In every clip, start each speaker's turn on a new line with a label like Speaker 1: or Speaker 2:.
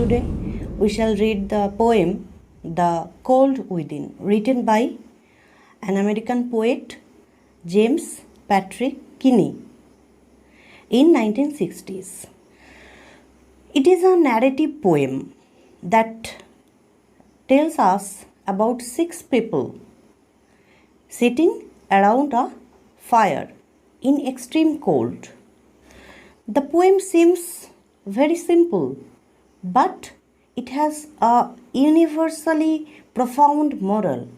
Speaker 1: today we shall read the poem The Cold Within, written by an American poet, James Patrick Kinney, in 1960s. It is a narrative poem that tells us about 6 people sitting around a fire in extreme cold. The poem seems very simple, but it has a universally profound moral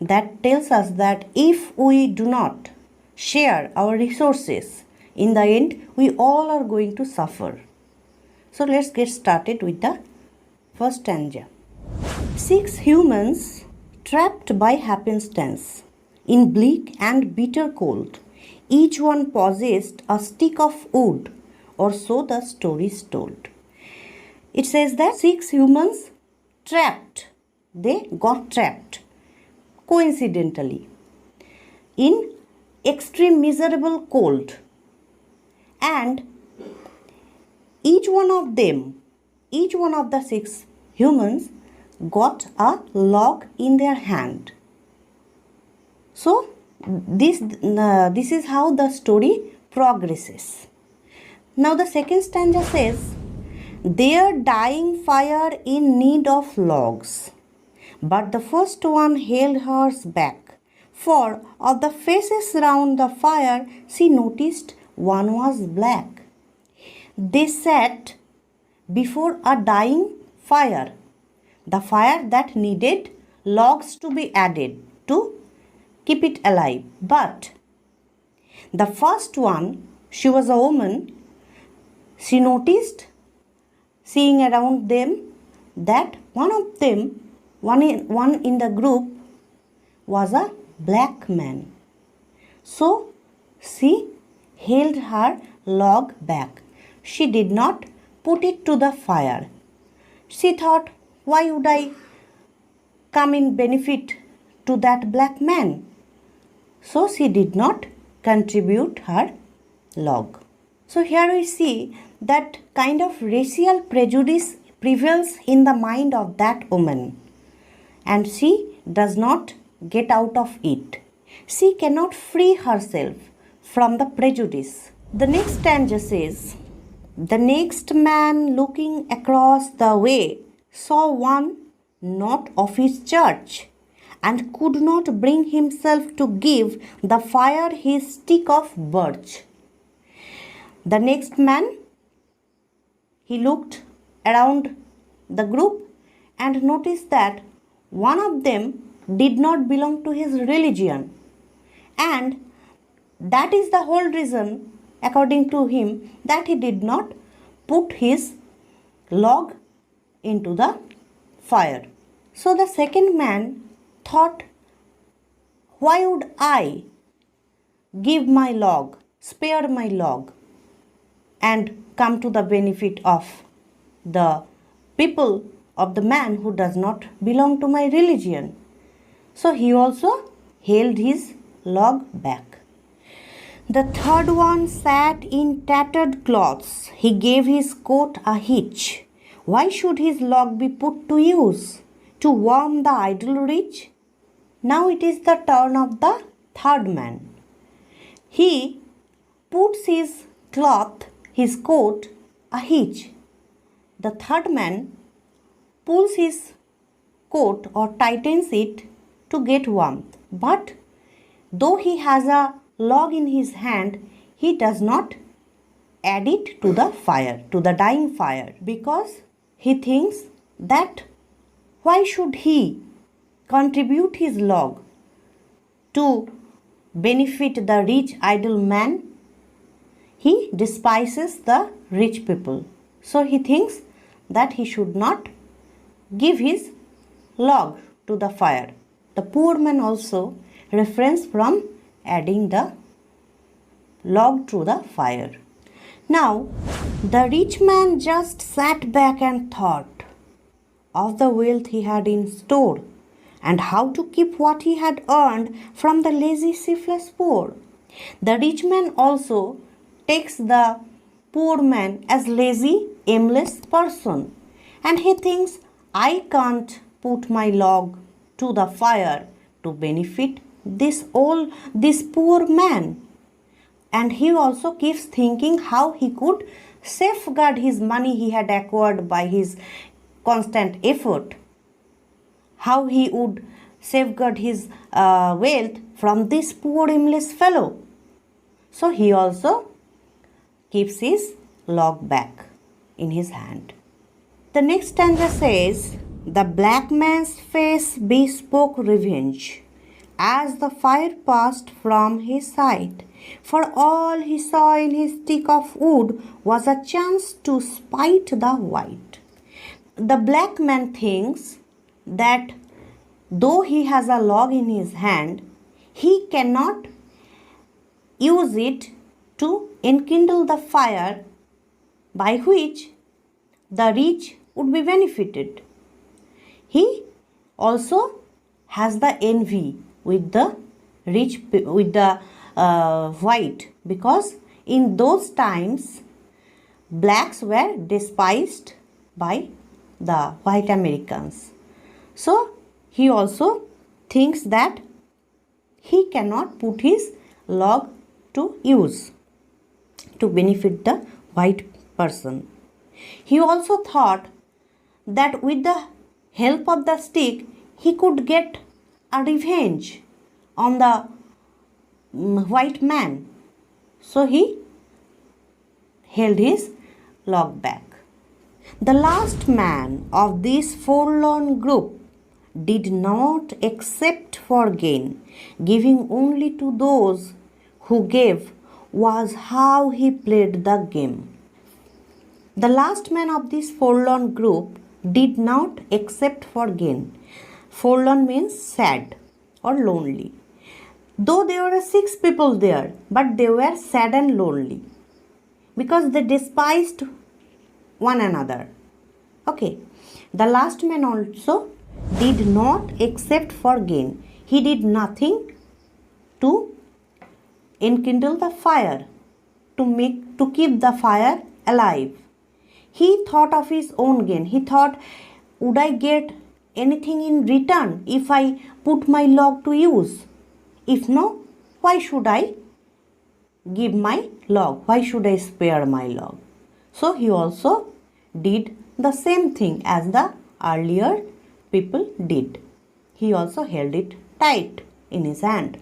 Speaker 1: that tells us that if we do not share our resources, in the end we all are going to suffer. So let's get started with the first stanza. 6 humans trapped by happenstance in bleak and bitter cold. Each one possessed a stick of wood, or so the story is told. It says that 6 humans trapped, they got trapped coincidentally in extreme miserable cold, and each one of the 6 humans got a log in their hand. So this is how the story progresses. Now the second stanza says, their dying fire in need of logs, but the first one held hers back, for of the faces round the fire she noticed one was black. They sat before a dying fire, the fire that needed logs to be added to keep it alive. But the first one, she was a woman, she noticed, seeing around them, that one in the group was a black man. So she held her log back. She did not put it to the fire. She thought, why would I come in benefit to that black man? So she did not contribute her log. So here we see that kind of racial prejudice prevails in the mind of that woman, and she does not get out of it. She cannot free herself from the prejudice. The next stanza says, the next man looking across the way saw one not of his church, and could not bring himself to give the fire his stick of birch. The next man, he looked around the group and noticed that one of them did not belong to his religion, and that is the whole reason, according to him, that he did not put his log into the fire. So the second man thought, why would I give my log, spare my log, and come to the benefit of the people of the man who does not belong to my religion? So he also held his log back. The third one sat in tattered clothes. He gave his coat a hitch. Why should his log be put to use? To warm the idle rich? Now it is the turn of the third man. He puts his cloth, his coat, a hitch. The third man pulls his coat or tightens it to get warmth. But though he has a log in his hand, he does not add it to the fire, to the dying fire, because he thinks that why should he contribute his log to benefit the rich idle man? He despises the rich people. So he thinks that he should not give his log to the fire. The poor man also refrains from adding the log to the fire. Now, the rich man just sat back and thought of the wealth he had in store, and how to keep what he had earned from the lazy, shiftless poor. The rich man also takes the poor man as lazy, aimless person, and he thinks, I can't put my log to the fire to benefit this poor man. And he also keeps thinking how he could safeguard his money he had acquired by his constant effort, how he would safeguard his wealth from this poor aimless fellow. So he also keeps his log back in his hand. The next stanza says, the black man's face bespoke revenge as the fire passed from his sight, for all he saw in his stick of wood was a chance to spite the white. The black man thinks that though he has a log in his hand, he cannot use it to enkindle the fire by which the rich would be benefited. He also has the envy with the rich, with the white, because in those times blacks were despised by the white Americans. So he also thinks that he cannot put his log to use to benefit the white person. He also thought that with the help of the stick he could get a revenge on the white man. So he held his log back. The last man of this forlorn group did not accept for gain, giving only to those who gave was how he played the game. The last man of this forlorn group did not accept for gain. Forlorn means sad or lonely. Though there were 6 people there, but they were sad and lonely because they despised one another. Okay. The last man also did not accept for gain. He did nothing to enkindle the fire, to keep the fire alive. He thought of his own gain. He thought, would I get anything in return if I put my log to use? If no, why should I give my log? Why should I spare my log? So he also did the same thing as the earlier people did. He also held it tight in his hand.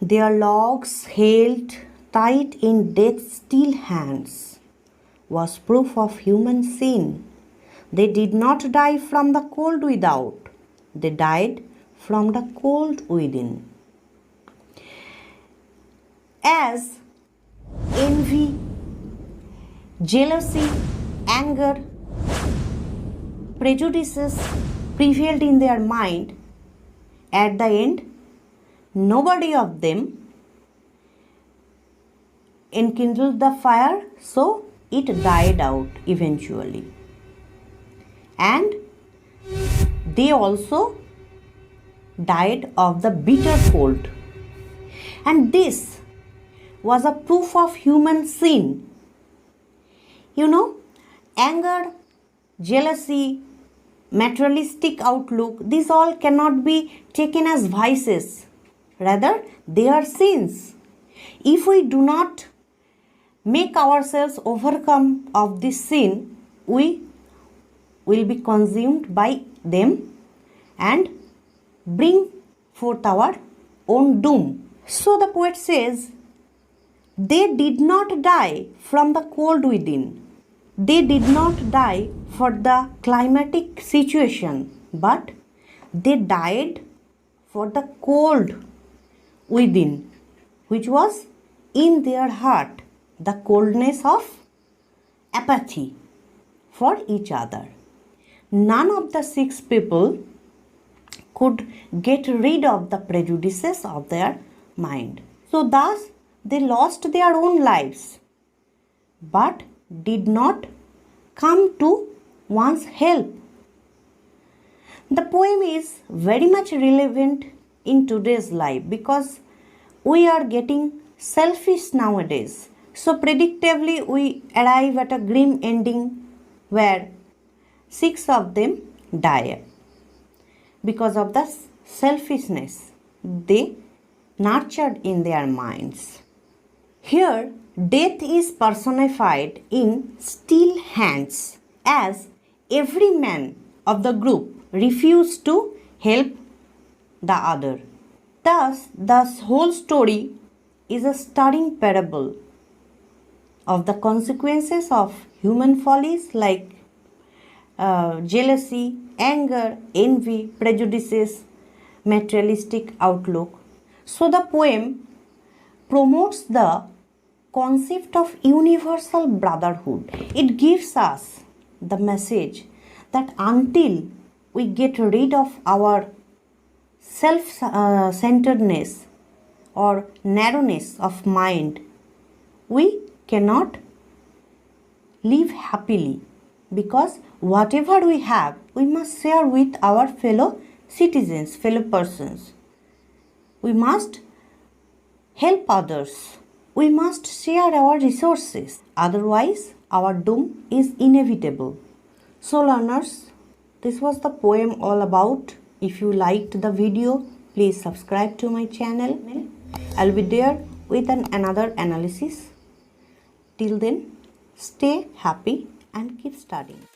Speaker 1: Their logs held tight in death's still hands was proof of human sin. They did not die from the cold without. They died from the cold within. As envy, jealousy, anger, prejudices prevailed in their mind, at the end, nobody of them enkindled the fire, so it died out eventually. And they also died of the bitter cold. And this was a proof of human sin. You know, anger, jealousy, materialistic outlook, these all cannot be taken as vices. Rather, they are sins. If we do not make ourselves overcome of this sin, we will be consumed by them and bring forth our own doom. So the poet says, they did not die from the cold within. They did not die for the climatic situation, but they died for the cold within, which was in their heart, the coldness of apathy for each other. None of the 6 people could get rid of the prejudices of their mind. So thus they lost their own lives, but did not come to one's help. The poem is very much relevant in today's life because we are getting selfish nowadays. So predictably we arrive at a grim ending where 6 of them die because of the selfishness they nurtured in their minds. Here, death is personified in still hands, as every man of the group refused to help the other. Thus, the whole story is a stirring parable of the consequences of human follies like jealousy, anger, envy, prejudices, materialistic outlook. So the poem promotes the concept of universal brotherhood. It gives us the message that until we get rid of our self-centeredness or narrowness of mind, we cannot live happily, because whatever we have, we must share with our fellow citizens, fellow persons. We must help others. We must share our resources. Otherwise, our doom is inevitable. So learners, this was the poem all about. If you liked the video, please subscribe to my channel. I'll be there with another analysis. Till then, stay happy and keep studying.